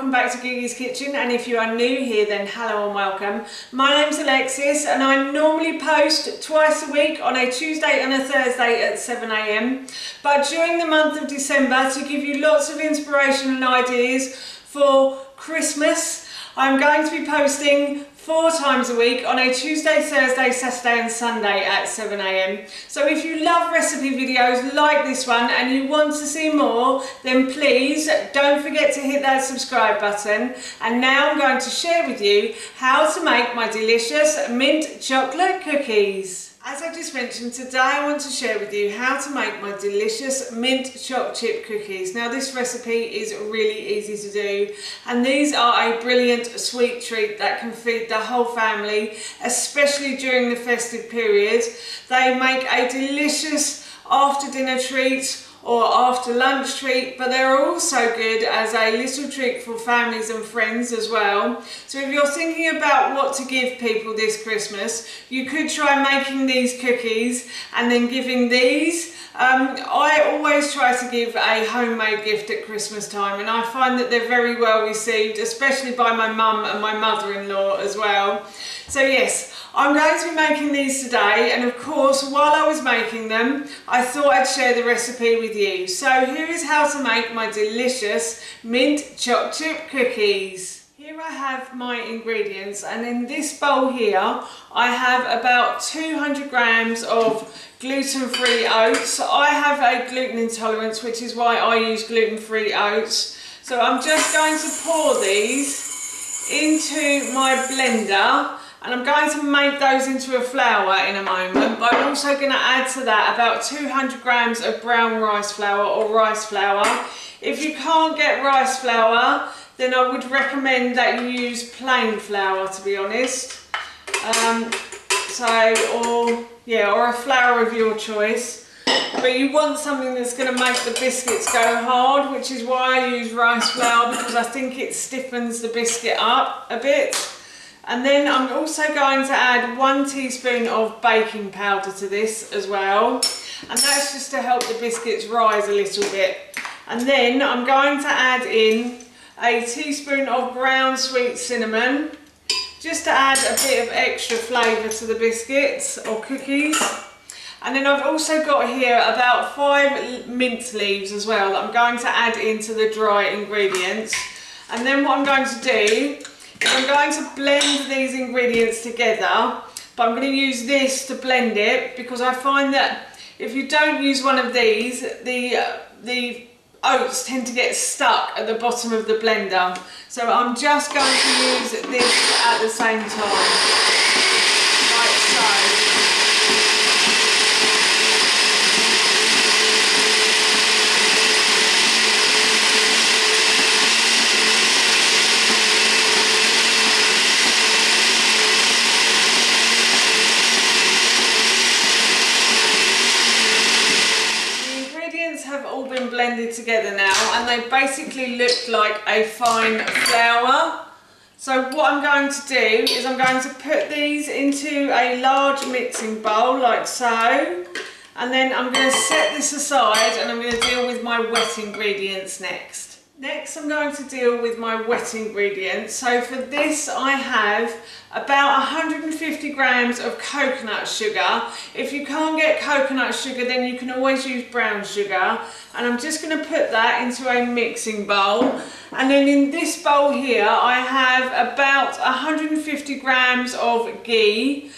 welcome back to Gigi's Kitchen, and if you are new here then hello and welcome. My name's Alexis and I normally post twice a week on a Tuesday and a Thursday at 7 AM, but during the month of December, to give you lots of inspiration and ideas for Christmas, I'm going to be posting 4 times a week on a Tuesday, Thursday, Saturday and Sunday at 7 AM. So if you love recipe videos like this one and you want to see more, then please don't forget to hit that subscribe button. And now I'm going to share with you how to make my delicious mint chocolate cookies. As I just mentioned, today I want to share with you how to make my delicious mint choc chip cookies. Now this recipe is really easy to do, and these are a brilliant sweet treat that can feed the whole family, especially during the festive period. They make a delicious after dinner treat or after lunch treat, but they're also good as a little treat for families and friends as well. So if you're thinking about what to give people this Christmas, you could try making these cookies and then giving these. I always try to give a homemade gift at Christmas time, and I find that they're very well received, especially by my mum and my mother-in-law as well. So yes, I'm going to be making these today, and of course while I was making them I thought I'd share the recipe with you. So here is how to make my delicious mint choc chip cookies. Here I have my ingredients, and in this bowl here I have about 200 grams of gluten-free oats. I have a gluten intolerance, which is why I use gluten-free oats. So I'm just going to pour these into my blender, and I'm going to make those into a flour in a moment, but I'm also going to add to that about 200 grams of brown rice flour or rice flour. If you can't get rice flour, then I would recommend that you use plain flour, to be honest. Or a flour of your choice. But you want something that's going to make the biscuits go hard, which is why I use rice flour, because I think it stiffens the biscuit up a bit. And then I'm also going to add 1 teaspoon of baking powder to this as well. And that's just to help the biscuits rise a little bit. And then I'm going to add in a teaspoon of ground sweet cinnamon, just to add a bit of extra flavour to the biscuits or cookies. And then I've also got here about 5 mint leaves as well that I'm going to add into the dry ingredients. And then what I'm going to do, I'm going to blend these ingredients together, but I'm going to use this to blend it, because I find that if you don't use one of these, the oats tend to get stuck at the bottom of the blender. So I'm just going to use this at the same time, like so. Blended together now, and they basically look like a fine flour. So what I'm going to do is I'm going to put these into a large mixing bowl like so, and then I'm going to set this aside, and I'm going to deal with my wet ingredients next. Next I'm going to deal with my wet ingredients. So for this I have about 150 grams of coconut sugar. If you can't get coconut sugar, then you can always use brown sugar. And I'm just going to put that into a mixing bowl. And then in this bowl here I have about 150 grams of ghee.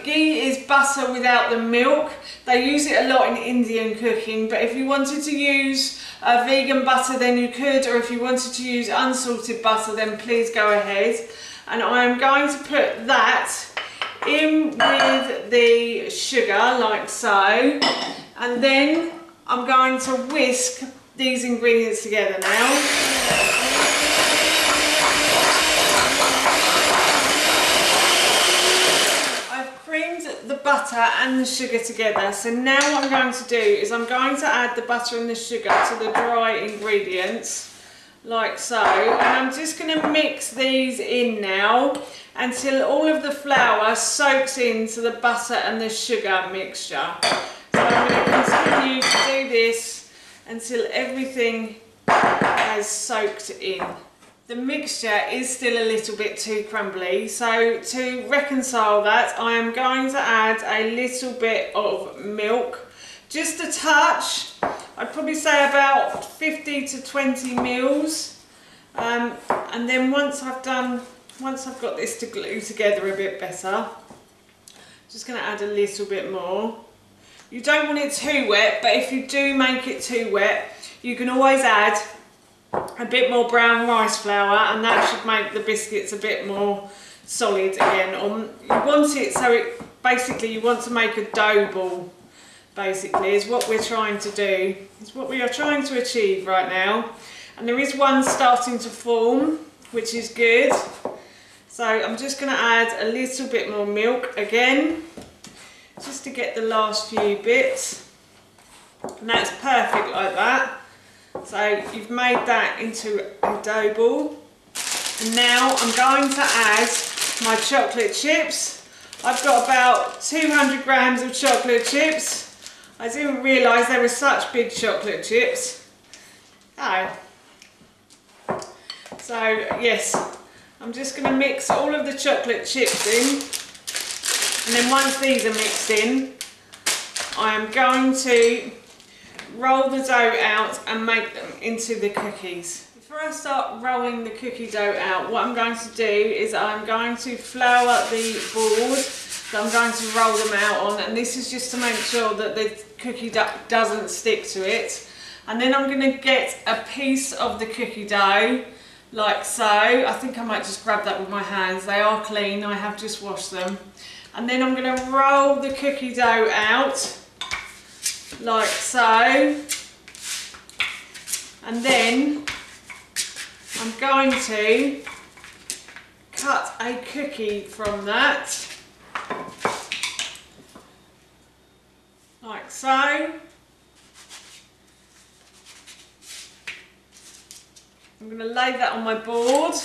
Ghee is butter without the milk. They use it a lot in Indian cooking, but if you wanted to use vegan butter then you could, or if you wanted to use unsalted butter then please go ahead. And I am going to put that in with the sugar like so, and then I'm going to whisk these ingredients together now. The butter and the sugar together. So now what I'm going to do is I'm going to add the butter and the sugar to the dry ingredients like so, and I'm just going to mix these in now until all of the flour soaks into the butter and the sugar mixture. So I'm going to continue to do this until everything has soaked in. the mixture is still a little bit too crumbly, so to reconcile that I am going to add a little bit of milk, just a touch. I'd probably say about 50 to 20 mils, and then once I've got this to glue together a bit better, just going to add a little bit more. You don't want it too wet, but if you do make it too wet, you can always add a bit more brown rice flour, and that should make the biscuits a bit more solid again. You want it so you want to make a dough ball, basically, is what we're trying to do. It's what we are trying to achieve right now. And there is one starting to form, which is good. So I'm just going to add a little bit more milk again, just to get the last few bits. And that's perfect like that. So you've made that into a dough ball. And now I'm going to add my chocolate chips. I've got about 200 grams of chocolate chips. I didn't realise they were such big chocolate chips. Oh. So yes, I'm just going to mix all of the chocolate chips in. And then once these are mixed in, I am going to roll the dough out and make them into the cookies. Before I start rolling the cookie dough out, what I'm going to do is I'm going to flour the board that I'm going to roll them out on, and this is just to make sure that the cookie dough doesn't stick to it. And then I'm going to get a piece of the cookie dough like so. I think I might just grab that with my hands. They are clean, I have just washed them. And then I'm going to roll the cookie dough out like so, and then I'm going to cut a cookie from that, like so. I'm going to lay that on my board,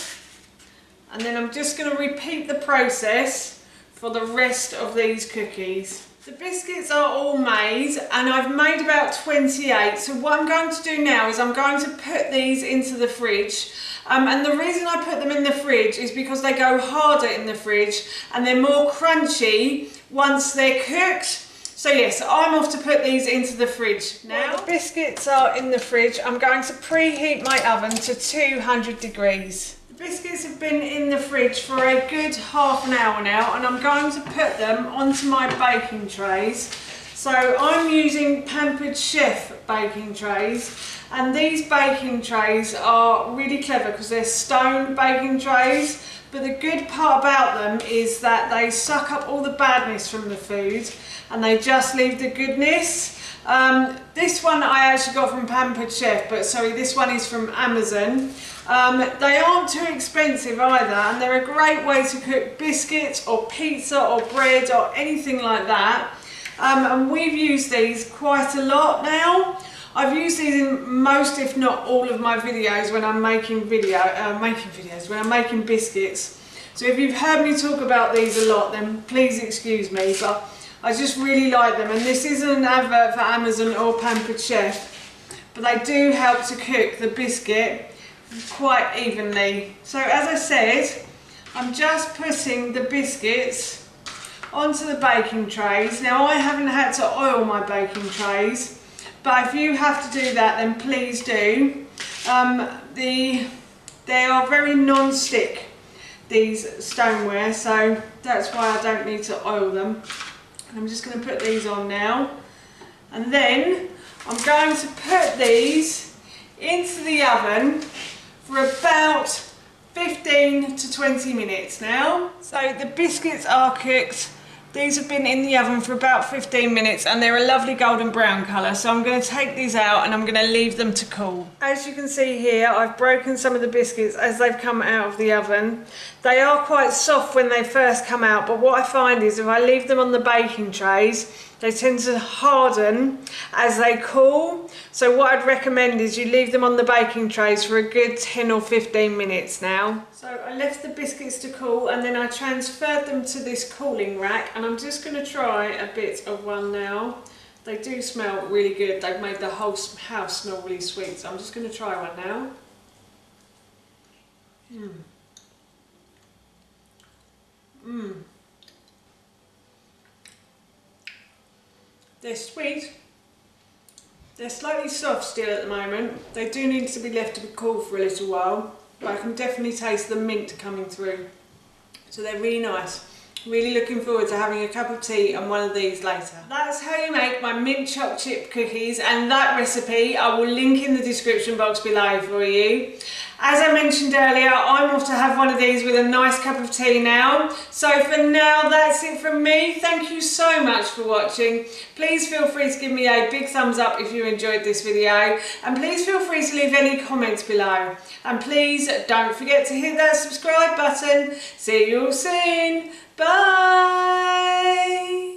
and then I'm just going to repeat the process for the rest of these cookies. The biscuits are all made, and I've made about 28. So what I'm going to do now is I'm going to put these into the fridge. And the reason I put them in the fridge is because they go harder in the fridge and they're more crunchy once they're cooked. So yes, I'm off to put these into the fridge now. While the biscuits are in the fridge, I'm going to preheat my oven to 200 degrees. Biscuits have been in the fridge for a good half an hour now, and I'm going to put them onto my baking trays. So I'm using Pampered Chef baking trays, and these baking trays are really clever because they're stone baking trays, but the good part about them is that they suck up all the badness from the food and they just leave the goodness. This one I actually got from Pampered Chef, but sorry, this one is from Amazon. They aren't too expensive either, and they're a great way to cook biscuits or pizza or bread or anything like that. And we've used these quite a lot now. I've used these in most, if not all, of my videos when I'm making when I'm making biscuits. So if you've heard me talk about these a lot, then please excuse me, but I just really like them. And this isn't an advert for Amazon or Pampered Chef, but they do help to cook the biscuit quite evenly. So as I said, I'm just putting the biscuits onto the baking trays. Now I haven't had to oil my baking trays, but if you have to do that, then please do. They are very non-stick, these stoneware, so that's why I don't need to oil them. And I'm just going to put these on now, and then I'm going to put these into the oven for about 15 to 20 minutes now. So the biscuits are cooked. These have been in the oven for about 15 minutes and they're a lovely golden brown colour. So I'm going to take these out and I'm going to leave them to cool. As you can see here, I've broken some of the biscuits as they've come out of the oven. They are quite soft when they first come out, but what I find is if I leave them on the baking trays, they tend to harden as they cool. So what I'd recommend is you leave them on the baking trays for a good 10 or 15 minutes now. So I left the biscuits to cool and then I transferred them to this cooling rack, and I'm just going to try a bit of one now. They do smell really good. They've made the whole house smell really sweet. So I'm just going to try one now. They're sweet. They're slightly soft still at the moment. They do need to be left to cool for a little while, but I can definitely taste the mint coming through. So they're really nice. Really looking forward to having a cup of tea and one of these later. That's how you make my mint choc chip cookies, and that recipe I will link in the description box below for you. As I mentioned earlier, I'm off to have one of these with a nice cup of tea now. So for now, that's it from me. Thank you so much for watching. Please feel free to give me a big thumbs up if you enjoyed this video, and please feel free to leave any comments below. And please don't forget to hit that subscribe button. See you all soon. Bye!